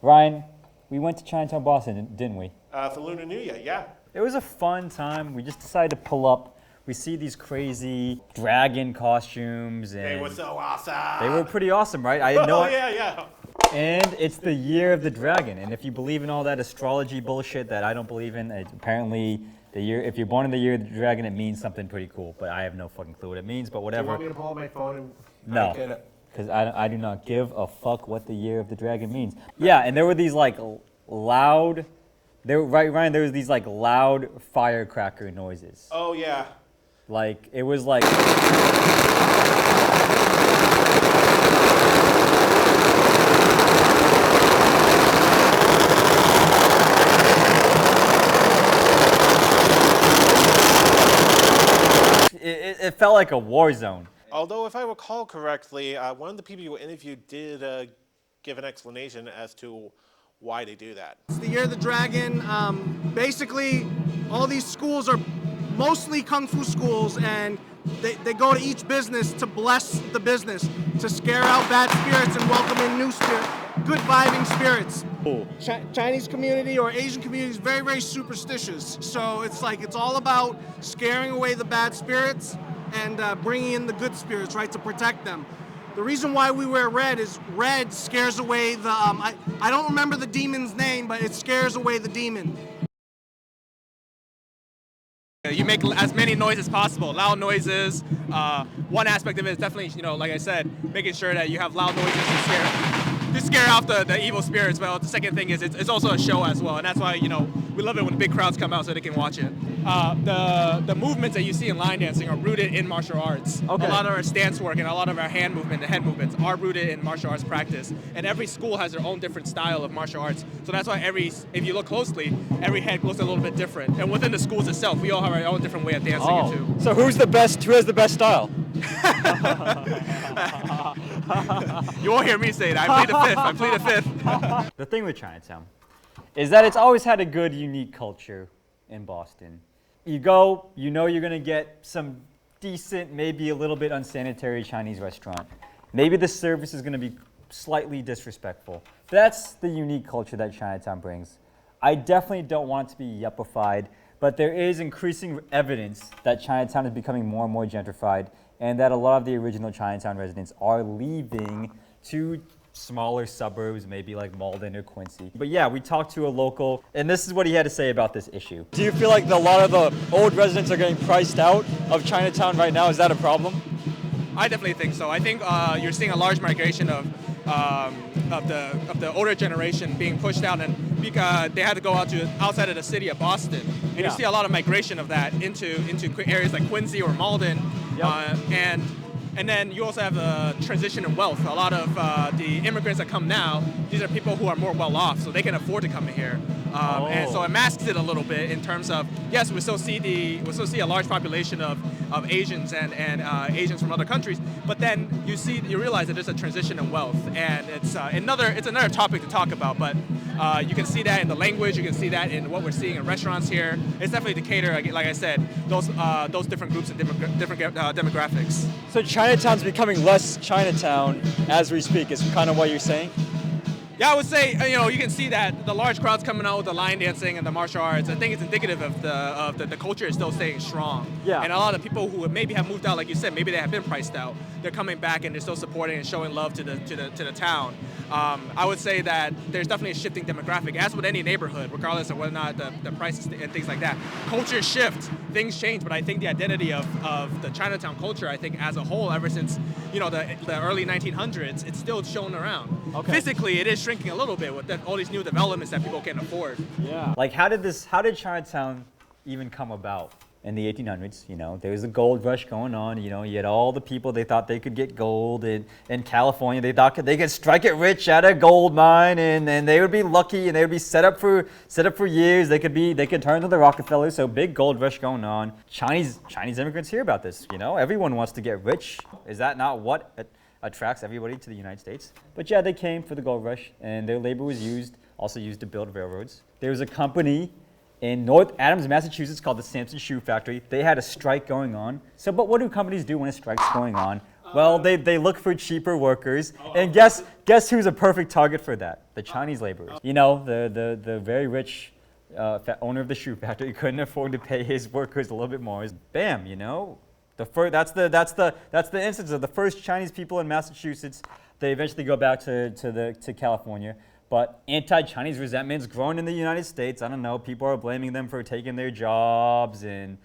Ryan, we went to Chinatown Boston, didn't we? For Lunar New Year, yeah. It was a fun time. We just decided to pull up. We see these crazy dragon costumes, and They were so awesome. they were pretty awesome, right? I had no. Oh, yeah. And it's the year of the dragon, and if you believe in all that astrology bullshit that I don't believe in, apparently the year, if you're born in the year of the dragon, it means something pretty cool. But I have no fucking clue what it means. But Do you whatever. want me to pull out my phone and No, get it? because I do not give a fuck what the year of the dragon means. Yeah, and there were these like loud. There, right, Ryan. There was these like loud firecracker noises. Oh, yeah. Like it was like. It felt like a war zone. Although, if I recall correctly, one of the people you interviewed did give an explanation as to why they do that. It's the year of the dragon. Basically, all these schools are mostly kung fu schools, and they go to each business to bless the business, to scare out bad spirits and welcome in new spirits, good vibing spirits. Cool. Chinese community or Asian community is very, very superstitious. So it's all about scaring away the bad spirits and bringing in the good spirits, right, to protect them. The reason why we wear red is red scares away the, I don't remember the demon's name, but it scares away the demon. You make as many noises as possible, loud noises. One aspect of it is definitely, like I said, making sure that you have loud noises to scare off the evil spirits. But the second thing is it's also a show as well, and that's why we love it when big crowds come out so they can watch it. The movements that you see in line dancing are rooted in martial arts. Okay. A lot of our stance work and a lot of our hand movement, the head movements, are rooted in martial arts practice. And every school has their own different style of martial arts. So that's why if you look closely, every head looks a little bit different. And within the schools itself, we all have our own different way of dancing it too. So who has the best style? You won't hear me say it. I plead the fifth. The thing with Chinatown is that it's always had a good, unique culture in Boston. You go, you're gonna get some decent, maybe a little bit unsanitary Chinese restaurant. Maybe the service is gonna be slightly disrespectful. That's the unique culture that Chinatown brings. I definitely don't want it to be yuppified, but there is increasing evidence that Chinatown is becoming more and more gentrified, and that a lot of the original Chinatown residents are leaving to smaller suburbs, maybe like Malden or Quincy. But yeah, we talked to a local, and this is what he had to say about this issue. Do you feel like a lot of the old residents are getting priced out of Chinatown right now? Is that a problem? I definitely think so. I think you're seeing a large migration of the older generation being pushed out, and because they had to go outside of the city of Boston, and you see a lot of migration of that into areas like Quincy or Malden. Yep. And then you also have a transition in wealth. A lot of the immigrants that come now, these are people who are more well off, so they can afford to come in here. And so it masks it a little bit in terms of, yes, we still see a large population of Asians and Asians from other countries, but then you realize that there's a transition in wealth, and it's another topic to talk about. But you can see that in the language, you can see that in what we're seeing in restaurants here. It's definitely to cater, like I said, those different groups and different demographics. So Chinatown's becoming less Chinatown as we speak, is kind of what you're saying? Yeah, I would say, you can see that the large crowds coming out with the line dancing and the martial arts. I think it's indicative of the culture is still staying strong. Yeah. And a lot of people who maybe have moved out, like you said, maybe they have been priced out. They're coming back and they're still supporting and showing love to the town. I would say that there's definitely a shifting demographic, as with any neighborhood, regardless of whether or not the prices and things like that. Cultures shift, things change, but I think the identity of the Chinatown culture, I think as a whole, ever since the early 1900s, it's still shown around. Okay. Physically, it is shrinking a little bit with all these new developments that people can't afford. Yeah. Like how did Chinatown even come about? In the 1800s, there was a gold rush going on. You had all the people, they thought they could get gold in California. They thought they could strike it rich at a gold mine, and they would be lucky, and they would be set up for years. They could turn to the Rockefellers. So big gold rush going on. Chinese immigrants hear about this. Everyone wants to get rich. Is that not what attracts everybody to the United States? But yeah, they came for the gold rush, and their labor was also used to build railroads. There was a company in North Adams, Massachusetts, called the Sampson Shoe Factory. They had a strike going on. But what do companies do when a strike's going on? Well, they look for cheaper workers, and guess who's a perfect target for that? The Chinese laborers. You know, the very rich owner of the shoe factory couldn't afford to pay his workers a little bit more. Bam, you know, that's the instance of the first Chinese people in Massachusetts. They eventually go back to California. But anti-Chinese resentment's grown in the United States. I don't know, people are blaming them for taking their jobs, and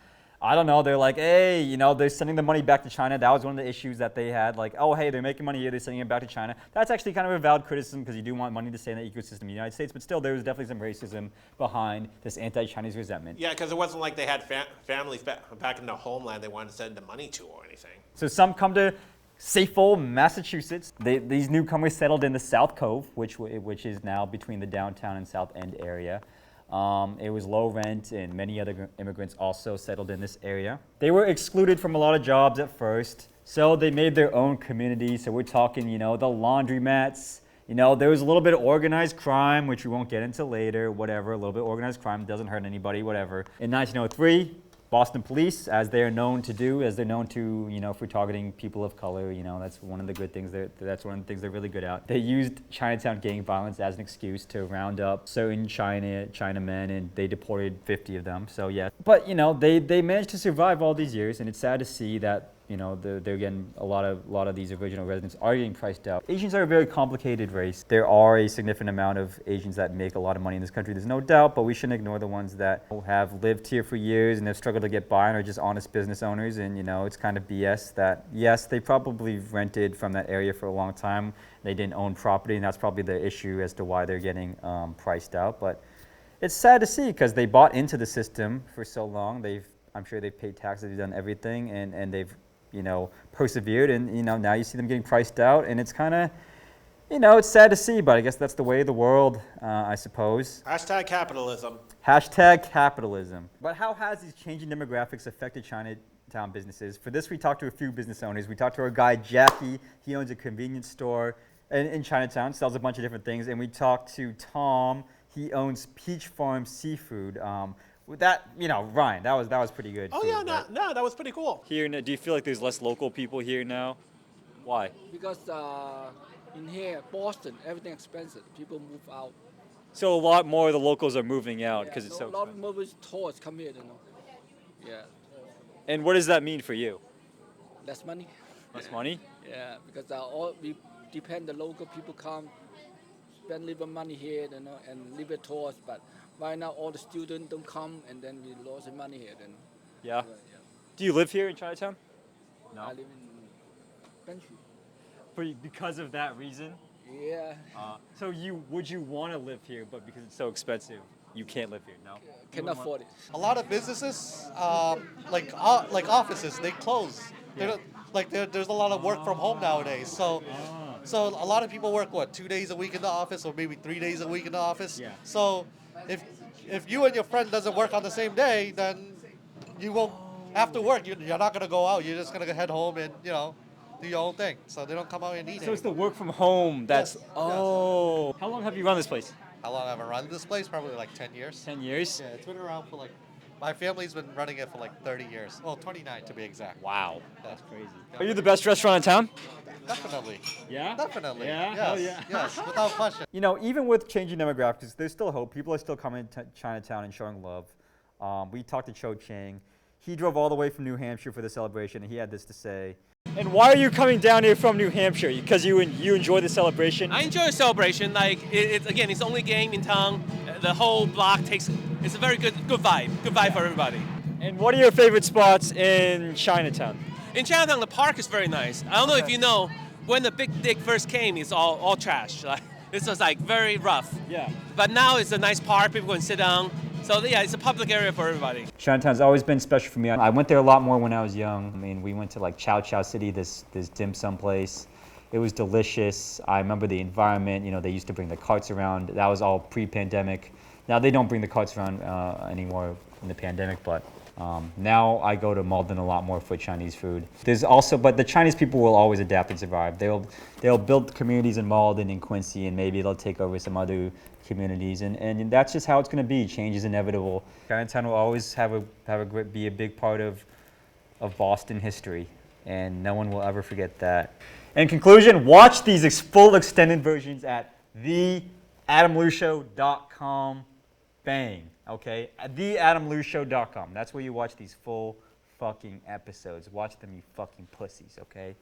I don't know, they're like, hey, you know, they're sending the money back to China. That was one of the issues that they had, like, oh, hey, they're making money here, they're sending it back to China. That's actually kind of a valid criticism because you do want money to stay in the ecosystem in the United States, but still there was definitely some racism behind this anti-Chinese resentment. Yeah, because it wasn't like they had families back in their homeland they wanted to send the money to or anything. So some come to safe old Massachusetts. These newcomers settled in the South Cove, which is now between the downtown and South End area. It was low rent, and many other immigrants also settled in this area. They were excluded from a lot of jobs at first, so they made their own community. So we're talking, you know, the laundromats. You know, there was a little bit of organized crime, which we won't get into later, whatever. A little bit of organized crime doesn't hurt anybody, whatever. In 1903, Boston police, as they're known to do, as they're known to, you know, for targeting people of color, you know, that's one of the good things. That's one of the things they're really good at. They used Chinatown gang violence as an excuse to round up certain Chinamen, and they deported 50 of them. So yeah, but you know, they managed to survive all these years, and it's sad to see that, you know, they're getting a lot of these original residents are getting priced out. Asians are a very complicated race. There are a significant amount of Asians that make a lot of money in this country, there's no doubt, but we shouldn't ignore the ones that have lived here for years and have struggled to get by and are just honest business owners. And you know, it's kind of BS that, yes, they probably rented from that area for a long time. They didn't own property, and that's probably the issue as to why they're getting priced out. But it's sad to see because they bought into the system for so long. I'm sure they've paid taxes, they've done everything, and they've, you know, persevered, and you know, now you see them getting priced out, and it's kind of, you know, it's sad to see, but I guess that's the way of the world, I suppose. Hashtag capitalism. Hashtag capitalism. But how has these changing demographics affected Chinatown businesses? For this, we talked to a few business owners. We talked to our guy Jackie. He owns a convenience store in Chinatown, sells a bunch of different things, and we talked to Tom. He owns Peach Farm Seafood. With that, you know, Ryan, that was pretty good. Oh food, yeah, right? no, that was pretty cool. Here, do you feel like there's less local people here now? Why? Because in here, Boston, everything expensive. People move out. So a lot more of the locals are moving out because it's A so lot of expensive. movies tourists come here, you know. Yeah, And what does that mean for you? less money. Less money? Yeah, because all we depend the local people come, spend little money here, you know, and live at tours. But right now, all the students don't come, and then we lose the money here. Then. Yeah. Yeah. Do you live here in Chinatown? I live in country. Because of that reason? Yeah, So would you want to live here, but because it's so expensive, you can't live here? No. cannot afford it. A lot of businesses, like offices, they close. They don't, there's a lot of work from home nowadays. So a lot of people work 2 days a week in the office, or maybe 3 days a week in the office. Yeah. So if you and your friend doesn't work on the same day, then you won't. After work, you're not gonna go out. You're just gonna head home and, you know, do your own thing. So they don't come out and eat. So it's the work from home that's. Yes, yes. Oh. How long have you run this place? How long have I run this place? Probably like 10 years. 10 years? Yeah, it's been around for my family's been running it for 30 years. Well, 29 to be exact. Wow. That's Crazy. Are you the best restaurant in town? Definitely. Yeah? Definitely. Yeah? Yes. Hell yeah. Yes, without question. You know, even with changing demographics, there's still hope. People are still coming to Chinatown and showing love. We talked to Cho Chang. He drove all the way from New Hampshire for the celebration, and he had this to say. And why are you coming down here from New Hampshire? Because you enjoy the celebration? I enjoy the celebration. Like it's again, it's the only game in town. The whole block it's a very good vibe. Good vibe for everybody. And what are your favorite spots in Chinatown? In Chinatown, the park is very nice. I don't know if you know, when the Big Dick first came, it's all trash. Like this was like very rough. Yeah. But now it's a nice park. People can sit down. So yeah, it's a public area for everybody. Chinatown's always been special for me. I went there a lot more when I was young. I mean, we went to like Chow Chow City, this dim sum place. It was delicious. I remember the environment. You know, they used to bring the carts around. That was all pre-pandemic. Now they don't bring the carts around anymore in the pandemic, but now I go to Malden a lot more for Chinese food. There's also, but the Chinese people will always adapt and survive. They'll build communities in Malden and Quincy, and maybe they'll take over some other communities, and that's just how it's going to be. Change is inevitable. Chinatown will always be a big part of Boston history. And no one will ever forget that. In conclusion, watch these full extended versions at theadamlershow.com. Bang. Okay? At theadamlershow.com. That's where you watch these full fucking episodes. Watch them, you fucking pussies, okay?